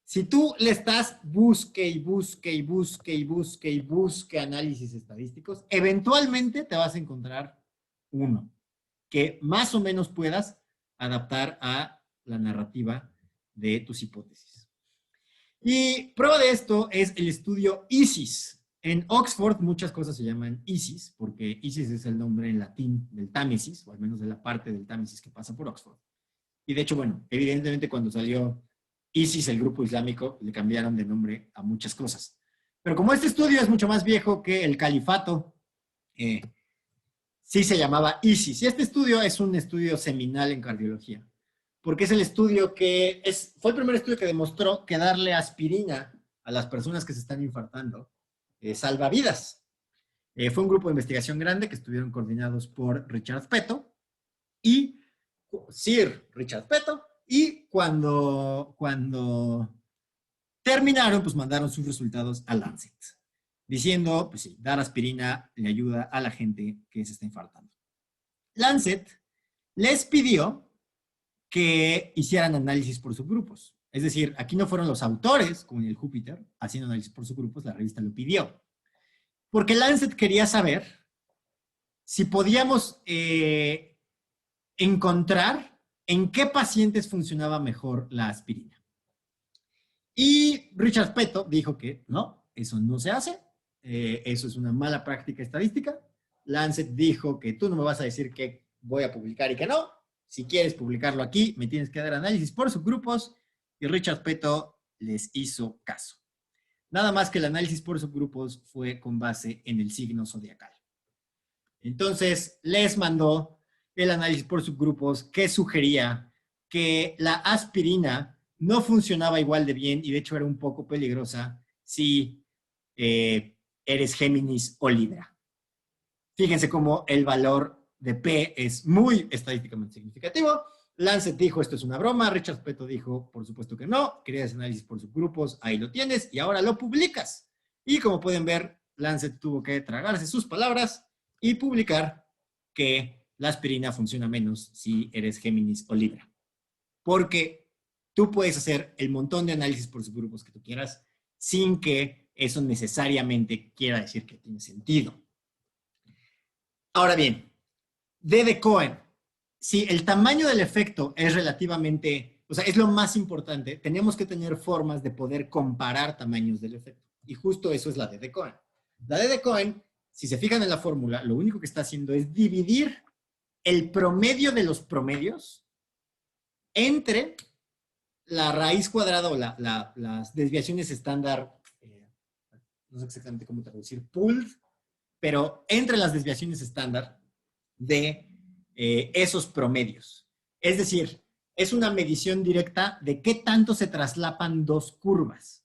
Si tú le estás busque y busque y busque y busque y busque análisis estadísticos, eventualmente te vas a encontrar uno que más o menos puedas adaptar a la narrativa de tus hipótesis. Y prueba de esto es el estudio ISIS. En Oxford muchas cosas se llaman ISIS, porque ISIS es el nombre en latín del Támesis, o al menos de la parte del Támesis que pasa por Oxford. Y de hecho, bueno, evidentemente cuando salió ISIS, el grupo islámico, le cambiaron de nombre a muchas cosas. Pero como este estudio es mucho más viejo que el califato, sí se llamaba ISIS. Y este estudio es un estudio seminal en cardiología, porque es el estudio fue el primer estudio que demostró que darle aspirina a las personas que se están infartando salva vidas. Fue un grupo de investigación grande que estuvieron coordinados por Richard Peto y Sir Richard Peto, y cuando terminaron, pues mandaron sus resultados a Lancet, diciendo, pues sí, dar aspirina le ayuda a la gente que se está infartando. Lancet les pidió que hicieran análisis por subgrupos. Es decir, aquí no fueron los autores, como en el Júpiter, haciendo análisis por subgrupos, la revista lo pidió. Porque Lancet quería saber si podíamos encontrar en qué pacientes funcionaba mejor la aspirina. Y Richard Peto dijo que no, eso no se hace, eso es una mala práctica estadística. Lancet dijo que tú no me vas a decir que voy a publicar y que no. Si quieres publicarlo aquí, me tienes que dar análisis por subgrupos. Y Richard Peto les hizo caso. Nada más que el análisis por subgrupos fue con base en el signo zodiacal. Entonces, les mandó el análisis por subgrupos que sugería que la aspirina no funcionaba igual de bien y de hecho era un poco peligrosa si eres Géminis o Libra. Fíjense cómo el valor de P es muy estadísticamente significativo. Lancet dijo, esto es una broma. Richard Peto dijo, por supuesto que no. Querías análisis por subgrupos, ahí lo tienes y ahora lo publicas. Y como pueden ver, Lancet tuvo que tragarse sus palabras y publicar que la aspirina funciona menos si eres Géminis o Libra. Porque tú puedes hacer el montón de análisis por subgrupos que tú quieras sin que eso necesariamente quiera decir que tiene sentido. Ahora bien, D de Cohen. Si el tamaño del efecto es relativamente, o sea, es lo más importante, tenemos que tener formas de poder comparar tamaños del efecto. Y justo eso es la D de Cohen. La D de Cohen, si se fijan en la fórmula, lo único que está haciendo es dividir el promedio de los promedios entre la raíz cuadrada o las desviaciones estándar, no sé exactamente cómo traducir, pooled, pero entre las desviaciones estándar de esos promedios. Es decir, es una medición directa de qué tanto se traslapan dos curvas.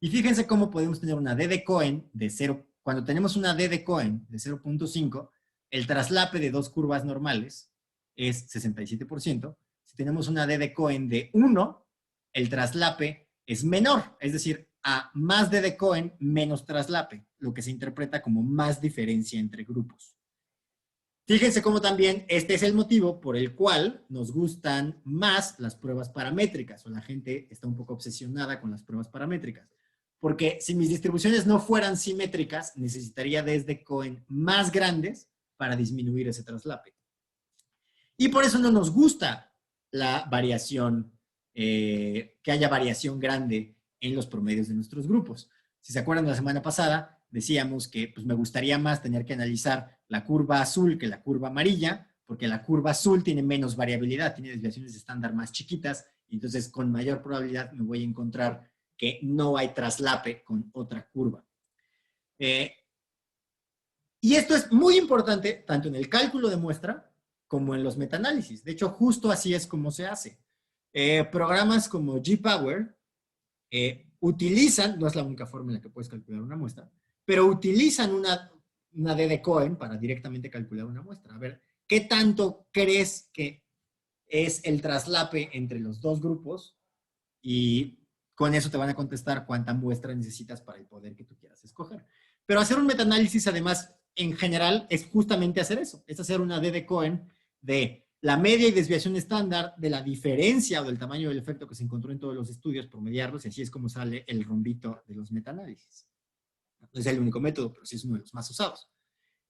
Y fíjense cómo podemos tener una D de Cohen de 0. Cuando tenemos una D de Cohen de 0.5, el traslape de dos curvas normales es 67%. Si tenemos una D de Cohen de 1, el traslape es menor. Es decir, a más D de Cohen, menos traslape, lo que se interpreta como más diferencia entre grupos. Fíjense cómo también este es el motivo por el cual nos gustan más las pruebas paramétricas, o la gente está un poco obsesionada con las pruebas paramétricas. Porque si mis distribuciones no fueran simétricas, necesitaría Ds de Cohen más grandes para disminuir ese traslape. Y por eso no nos gusta la variación, que haya variación grande en los promedios de nuestros grupos. Si se acuerdan de la semana pasada, decíamos que pues, me gustaría más tener que analizar la curva azul que la curva amarilla, porque la curva azul tiene menos variabilidad, tiene desviaciones estándar más chiquitas, y entonces con mayor probabilidad me voy a encontrar que no hay traslape con otra curva. Y esto es muy importante tanto en el cálculo de muestra como en los metaanálisis. De hecho, justo así es como se hace. Programas como GPower utilizan, no es la única forma en la que puedes calcular una muestra, pero utilizan una D de Cohen para directamente calcular una muestra. A ver, ¿qué tanto crees que es el traslape entre los dos grupos? Y con eso te van a contestar cuánta muestra necesitas para el poder que tú quieras escoger. Pero hacer un metaanálisis, además, en general, es justamente hacer eso. Es hacer una D de Cohen de la media y desviación estándar, de la diferencia o del tamaño del efecto que se encontró en todos los estudios, promediarlos, y así es como sale el rombito de los metaanálisis. No es el único método, pero sí es uno de los más usados.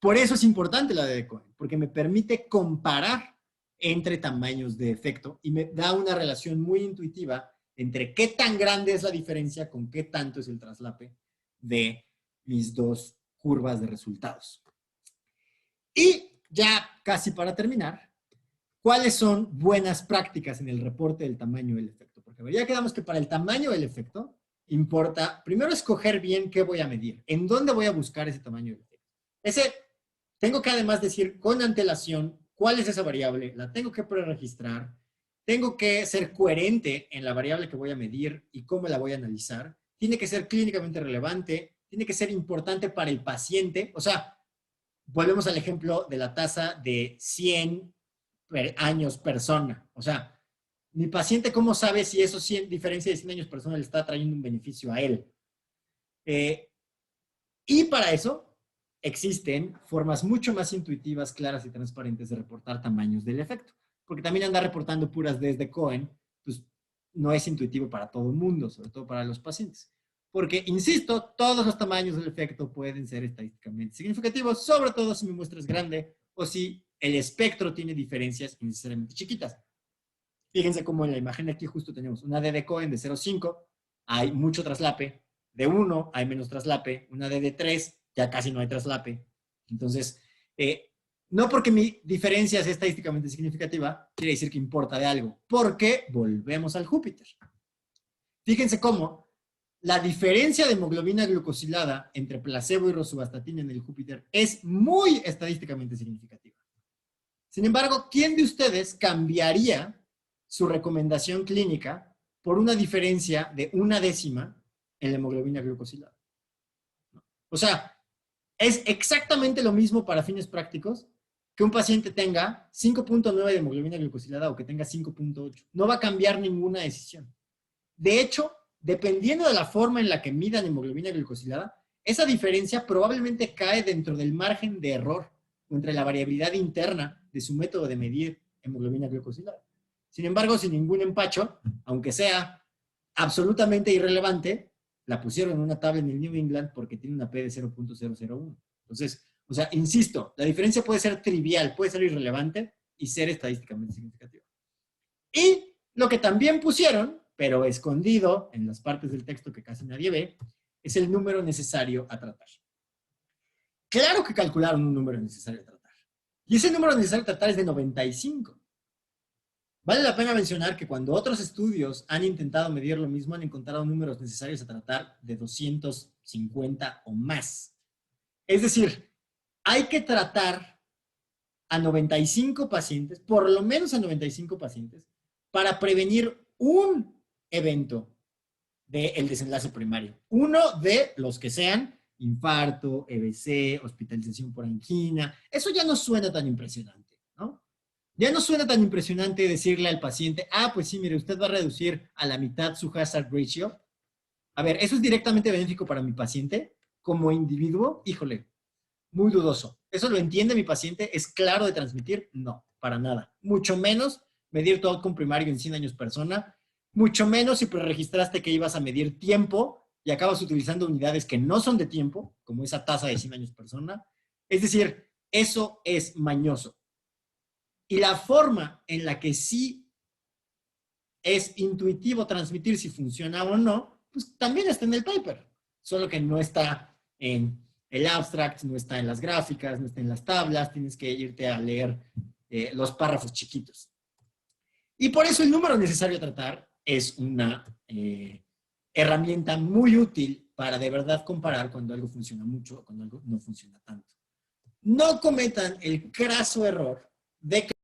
Por eso es importante la D de Cohen, porque me permite comparar entre tamaños de efecto y me da una relación muy intuitiva entre qué tan grande es la diferencia con qué tanto es el traslape de mis dos curvas de resultados. Y ya casi para terminar, ¿cuáles son buenas prácticas en el reporte del tamaño del efecto? Porque ya quedamos que para el tamaño del efecto importa primero escoger bien qué voy a medir, en dónde voy a buscar ese tamaño del efecto. Tengo que además decir con antelación cuál es esa variable, la tengo que preregistrar, tengo que ser coherente en la variable que voy a medir y cómo la voy a analizar, tiene que ser clínicamente relevante, tiene que ser importante para el paciente, o sea, volvemos al ejemplo de la tasa de 100 años persona, o sea, mi paciente, ¿cómo sabe si esos 100, diferencia de 100 años persona le está trayendo un beneficio a él? Y para eso existen formas mucho más intuitivas, claras y transparentes de reportar tamaños del efecto. Porque también andar reportando puras Ds de Cohen, pues no es intuitivo para todo el mundo, sobre todo para los pacientes. Porque, insisto, todos los tamaños del efecto pueden ser estadísticamente significativos, sobre todo si mi muestra es grande o si el espectro tiene diferencias innecesariamente chiquitas. Fíjense cómo en la imagen de aquí justo tenemos una D de Cohen de 0,5, hay mucho traslape, de 1 hay menos traslape, una D de 3 ya casi no hay traslape. Entonces, no porque mi diferencia sea estadísticamente significativa, quiere decir que importa de algo. Porque volvemos al Júpiter. Fíjense cómo la diferencia de hemoglobina glucosilada entre placebo y rosuvastatina en el Júpiter es muy estadísticamente significativa. Sin embargo, ¿quién de ustedes cambiaría su recomendación clínica por una diferencia de 1/10 en la hemoglobina glucosilada? O sea, es exactamente lo mismo para fines prácticos que un paciente tenga 5.9 de hemoglobina glucosilada o que tenga 5.8. No va a cambiar ninguna decisión. De hecho, dependiendo de la forma en la que midan hemoglobina glucosilada, esa diferencia probablemente cae dentro del margen de error o entre la variabilidad interna de su método de medir hemoglobina glucosilada. Sin embargo, sin ningún empacho, aunque sea absolutamente irrelevante, la pusieron en una tabla en el New England porque tiene una P de 0.001. Entonces, o sea, insisto, la diferencia puede ser trivial, puede ser irrelevante y ser estadísticamente significativa. Y lo que también pusieron, pero escondido en las partes del texto que casi nadie ve, es el número necesario a tratar. Claro que calcularon un número necesario a tratar. Y ese número necesario a tratar es de 95. Vale la pena mencionar que cuando otros estudios han intentado medir lo mismo, han encontrado números necesarios a tratar de 250 o más. Es decir, hay que tratar a 95 pacientes, por lo menos a 95 pacientes, para prevenir un evento del desenlace primario. Uno de los que sean infarto, EBC, hospitalización por angina. Eso ya no suena tan impresionante, ¿no? Ya no suena tan impresionante decirle al paciente, pues sí, mire, usted va a reducir a la mitad su hazard ratio. A ver, ¿eso es directamente benéfico para mi paciente? Como individuo, híjole, muy dudoso. ¿Eso lo entiende mi paciente? ¿Es claro de transmitir? No, para nada. Mucho menos medir tu outcome primario en 100 años persona. Mucho menos si preregistraste que ibas a medir tiempo y acabas utilizando unidades que no son de tiempo, como esa tasa de 100 años persona. Es decir, eso es mañoso. Y la forma en la que sí es intuitivo transmitir si funciona o no, pues también está en el paper. Solo que no está en el abstract, no está en las gráficas, no está en las tablas, tienes que irte a leer los párrafos chiquitos. Y por eso el número necesario a tratar es una herramienta muy útil para de verdad comparar cuando algo funciona mucho o cuando algo no funciona tanto. No cometan el craso error de que...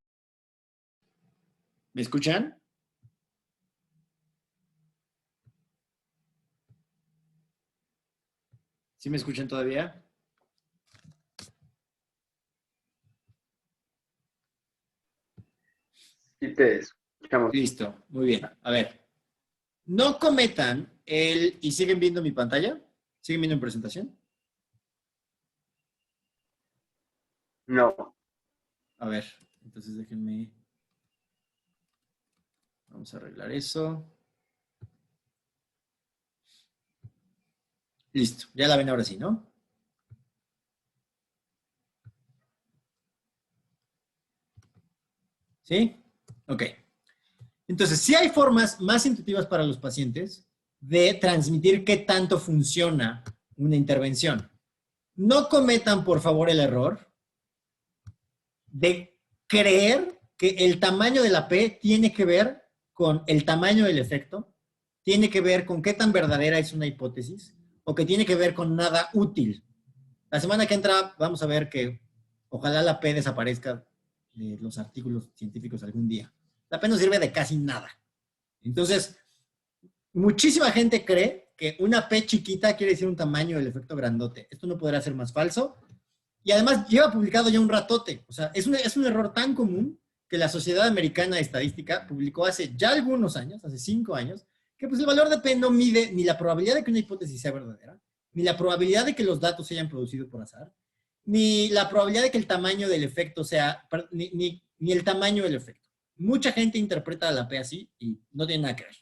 ¿Me escuchan? ¿Sí me escuchan todavía? Sí, te escuchamos. Listo, muy bien. A ver, no cometan el... ¿Y siguen viendo mi pantalla? ¿Siguen viendo mi presentación? No. A ver, entonces déjenme... Vamos a arreglar eso. Listo, ya la ven ahora sí, ¿no? ¿Sí? Ok. Entonces, sí hay formas más intuitivas para los pacientes de transmitir qué tanto funciona una intervención. No cometan, por favor, el error de creer que el tamaño de la P tiene que ver con el tamaño del efecto, tiene que ver con qué tan verdadera es una hipótesis, o que tiene que ver con nada útil. La semana que entra vamos a ver que ojalá la P desaparezca de los artículos científicos algún día. La P no sirve de casi nada. Entonces, muchísima gente cree que una P chiquita quiere decir un tamaño del efecto grandote. Esto no podrá ser más falso. Y además lleva publicado ya un ratote. O sea, es un error tan común que la Sociedad Americana de Estadística publicó hace ya algunos años, hace 5 años, que pues el valor de P no mide ni la probabilidad de que una hipótesis sea verdadera, ni la probabilidad de que los datos se hayan producido por azar, ni la probabilidad de que el tamaño del efecto sea, ni el tamaño del efecto. Mucha gente interpreta la P así y no tiene nada que ver.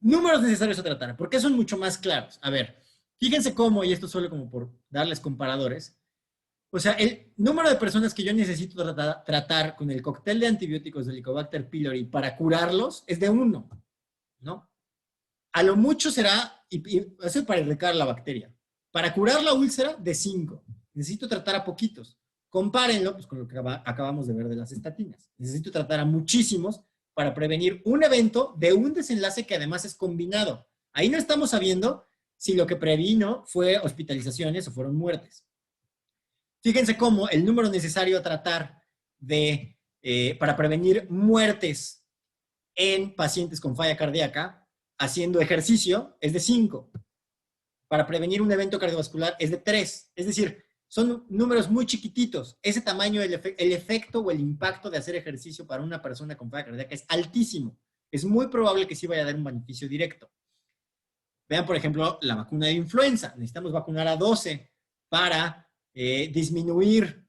Números necesarios a tratar. ¿Por qué son mucho más claros? A ver, fíjense cómo, y esto solo como por darles comparadores, o sea, el número de personas que yo necesito tratar con el cóctel de antibióticos de Helicobacter pylori para curarlos es de 1, ¿no? A lo mucho será, y eso es para erradicar la bacteria. Para curar la úlcera, de 5. Necesito tratar a poquitos. Compárenlo pues, con lo que acabamos de ver de las estatinas. Necesito tratar a muchísimos para prevenir un evento de un desenlace que además es combinado. Ahí no estamos sabiendo si lo que previno fue hospitalizaciones o fueron muertes. Fíjense cómo el número necesario a tratar para prevenir muertes en pacientes con falla cardíaca haciendo ejercicio es de 5. Para prevenir un evento cardiovascular es de 3. Es decir, son números muy chiquititos. Ese tamaño, el efecto o el impacto de hacer ejercicio para una persona con falla cardíaca es altísimo. Es muy probable que sí vaya a dar un beneficio directo. Vean, por ejemplo, la vacuna de influenza. Necesitamos vacunar a 12 para disminuir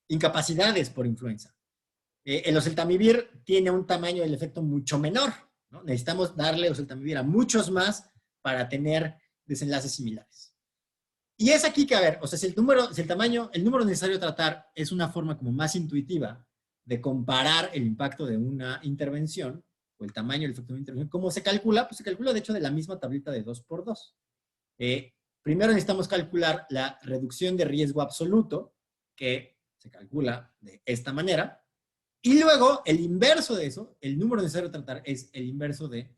incapacidades por influenza. El oseltamivir tiene un tamaño del efecto mucho menor, ¿no? Necesitamos darle oseltamivir a muchos más para tener desenlaces similares. Y es aquí que, a ver, o sea, si el número necesario a tratar es una forma como más intuitiva de comparar el impacto de una intervención o el tamaño del efecto de una intervención, ¿cómo se calcula? Pues se calcula, de hecho, de la misma tablita de 2x2. Primero necesitamos calcular la reducción de riesgo absoluto, que se calcula de esta manera, y luego el inverso de eso, el número necesario a tratar es el inverso de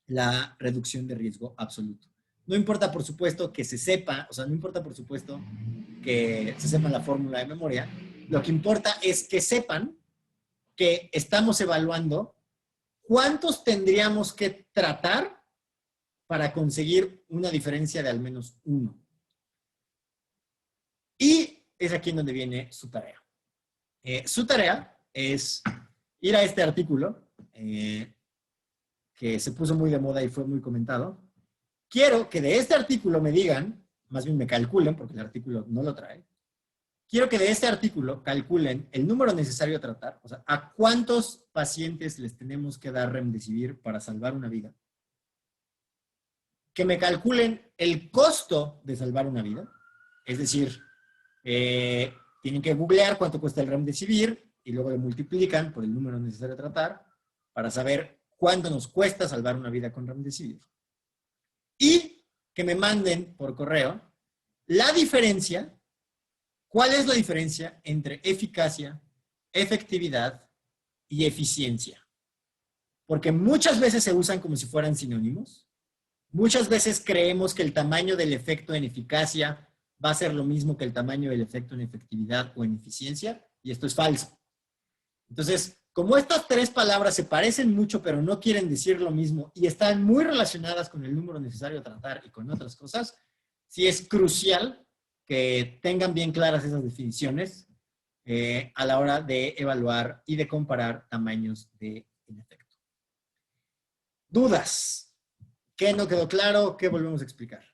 la reducción de riesgo absoluto. No importa, por supuesto, que se sepa, o sea, no importa, por supuesto, que se sepa la fórmula de memoria, lo que importa es que sepan que estamos evaluando cuántos tendríamos que tratar para conseguir una diferencia de al menos 1. Y es aquí en donde viene su tarea. Su tarea es ir a este artículo, que se puso muy de moda y fue muy comentado. Quiero que de este artículo me digan, más bien me calculen, porque el artículo no lo trae. Quiero que de este artículo calculen el número necesario a tratar, o sea, a cuántos pacientes les tenemos que dar remdesivir para salvar una vida. Que me calculen el costo de salvar una vida, es decir, tienen que googlear cuánto cuesta el remdesivir y luego lo multiplican por el número necesario a tratar para saber cuánto nos cuesta salvar una vida con remdesivir. Y que me manden por correo la diferencia, cuál es la diferencia entre eficacia, efectividad y eficiencia. Porque muchas veces se usan como si fueran sinónimos. Muchas veces creemos que el tamaño del efecto en eficacia va a ser lo mismo que el tamaño del efecto en efectividad o en eficiencia, y esto es falso. Entonces, como estas 3 palabras se parecen mucho, pero no quieren decir lo mismo, y están muy relacionadas con el número necesario a tratar y con otras cosas, sí es crucial que tengan bien claras esas definiciones a la hora de evaluar y de comparar tamaños de efecto. ¿Dudas? ¿Qué no quedó claro? ¿Qué volvemos a explicar?